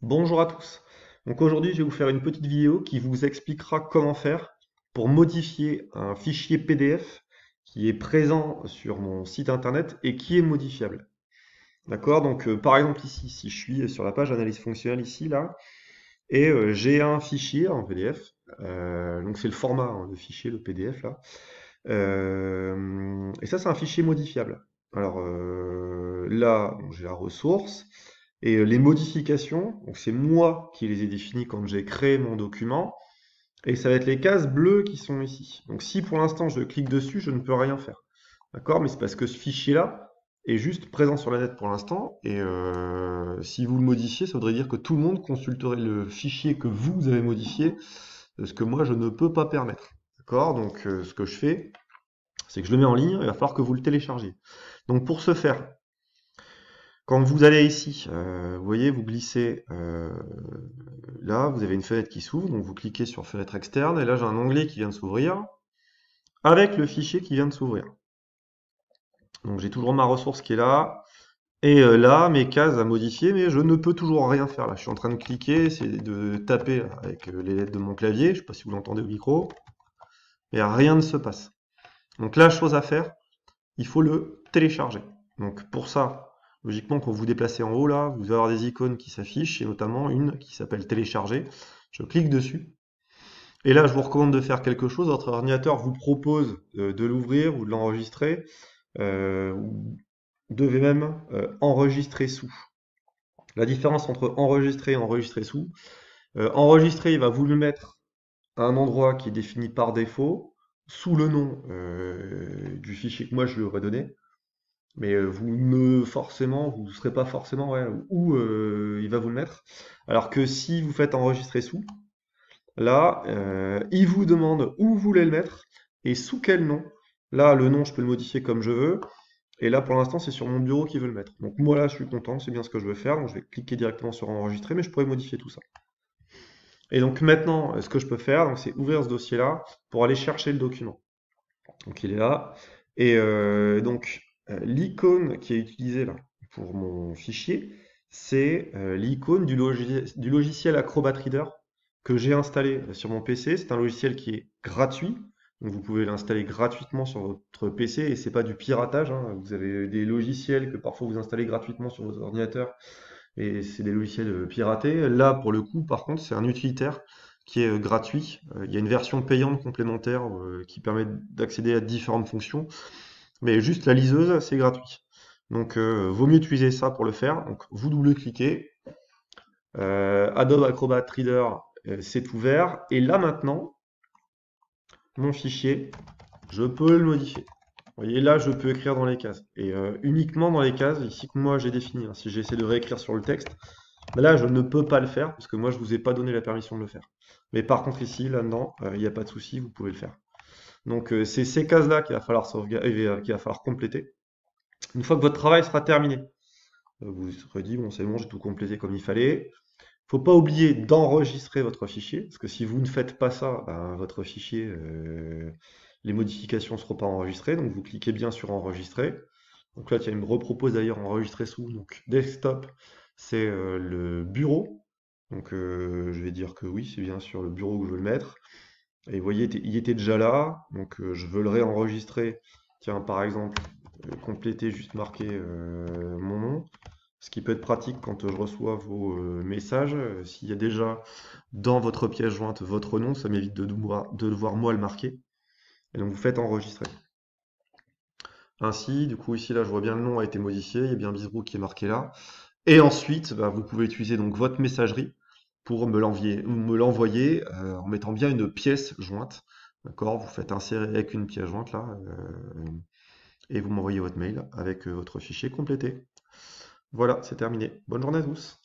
Bonjour à tous. Donc aujourd'hui, je vais vous faire une petite vidéo qui vous expliquera comment faire pour modifier un fichier PDF qui est présent sur mon site internet et qui est modifiable. D'accord? Donc par exemple ici, si je suis sur la page analyse fonctionnelle ici là, et j'ai un fichier en PDF, donc c'est le format hein, de fichier, le PDF là, et ça c'est un fichier modifiable. Alors là, bon, j'ai la ressource. Et les modifications, donc c'est moi qui les ai définies quand j'ai créé mon document, et ça va être les cases bleues qui sont ici. Donc si pour l'instant je clique dessus, je ne peux rien faire. D'accord? Mais c'est parce que ce fichier-là est juste présent sur la net pour l'instant, et si vous le modifiez, ça voudrait dire que tout le monde consulterait le fichier que vous avez modifié, ce que moi je ne peux pas permettre. D'accord? Donc ce que je fais, c'est que je le mets en ligne, il va falloir que vous le téléchargez. Donc pour ce faire, quand vous allez ici, vous voyez, vous glissez là, vous avez une fenêtre qui s'ouvre, donc vous cliquez sur fenêtre externe, et là j'ai un onglet qui vient de s'ouvrir, avec le fichier qui vient de s'ouvrir. Donc j'ai toujours ma ressource qui est là, et là, mes cases à modifier, mais je ne peux toujours rien faire là. Je suis en train de cliquer, c'est de taper là, avec les lettres de mon clavier, je ne sais pas si vous l'entendez au micro, mais rien ne se passe. Donc la chose à faire, il faut le télécharger. Donc pour ça, logiquement, quand vous vous déplacez en haut, là, vous allez avoir des icônes qui s'affichent, et notamment une qui s'appelle télécharger. Je clique dessus. Et là, je vous recommande de faire quelque chose. Votre ordinateur vous propose de l'ouvrir ou de l'enregistrer. Vous devez même enregistrer sous. La différence entre enregistrer et enregistrer sous, enregistrer, il va vous le mettre à un endroit qui est défini par défaut, sous le nom du fichier que moi je lui aurais donné. Mais vous ne serez pas forcément ouais, où il va vous le mettre. Alors que si vous faites enregistrer sous, là, il vous demande où vous voulez le mettre et sous quel nom. Là, le nom, je peux le modifier comme je veux. Et là, pour l'instant, c'est sur mon bureau qu'il veut le mettre. Donc moi, là, je suis content, c'est bien ce que je veux faire. Donc je vais cliquer directement sur enregistrer, mais je pourrais modifier tout ça. Et donc maintenant, ce que je peux faire, donc, c'est ouvrir ce dossier-là pour aller chercher le document. Donc il est là. Et donc l'icône qui est utilisée là pour mon fichier, c'est l'icône du logiciel Acrobat Reader que j'ai installé sur mon PC. C'est un logiciel qui est gratuit. Donc vous pouvez l'installer gratuitement sur votre PC et c'est pas du piratage, hein. Vous avez des logiciels que parfois vous installez gratuitement sur votre ordinateur et c'est des logiciels piratés. Là, pour le coup, par contre, c'est un utilitaire qui est gratuit. Il y a une version payante complémentaire qui permet d'accéder à différentes fonctions, mais juste la liseuse, c'est gratuit. Donc, vaut mieux utiliser ça pour le faire. Donc, vous double-cliquez. Adobe Acrobat Reader, c'est ouvert. Et là, maintenant, mon fichier, je peux le modifier. Vous voyez, là, je peux écrire dans les cases. Et uniquement dans les cases, ici que moi j'ai défini. Si j'essaie de réécrire sur le texte, ben là, je ne peux pas le faire parce que moi, je vous ai pas donné la permission de le faire. Mais par contre, ici, là-dedans, il n'y a pas de souci, vous pouvez le faire. Donc, c'est ces cases-là qu'il va falloir sauvegarder, qu'il va falloir compléter. Une fois que votre travail sera terminé, vous serez dit, bon, c'est bon, j'ai tout complété comme il fallait. Faut pas oublier d'enregistrer votre fichier, parce que si vous ne faites pas ça, ben, votre fichier, les modifications ne seront pas enregistrées. Donc, vous cliquez bien sur enregistrer. Donc là, tiens, il me repropose d'ailleurs enregistrer sous. Donc desktop, c'est le bureau. Donc je vais dire que oui, c'est bien sur le bureau que je veux le mettre. Et vous voyez, il était déjà là. Donc je veux le réenregistrer. Tiens, par exemple, compléter, juste marquer mon nom. Ce qui peut être pratique quand je reçois vos messages. S'il y a déjà dans votre pièce jointe votre nom, ça m'évite de devoir moi le marquer. Et donc vous faites enregistrer. Ainsi, du coup, ici, là, je vois bien le nom a été modifié, il y a bien Bisbrook qui est marqué là. Et ensuite, bah, vous pouvez utiliser donc votre messagerie pour me l'envoyer en mettant bien une pièce jointe. D'accord? Vous faites insérer avec une pièce jointe là, et vous m'envoyez votre mail avec votre fichier complété. Voilà, c'est terminé. Bonne journée à tous.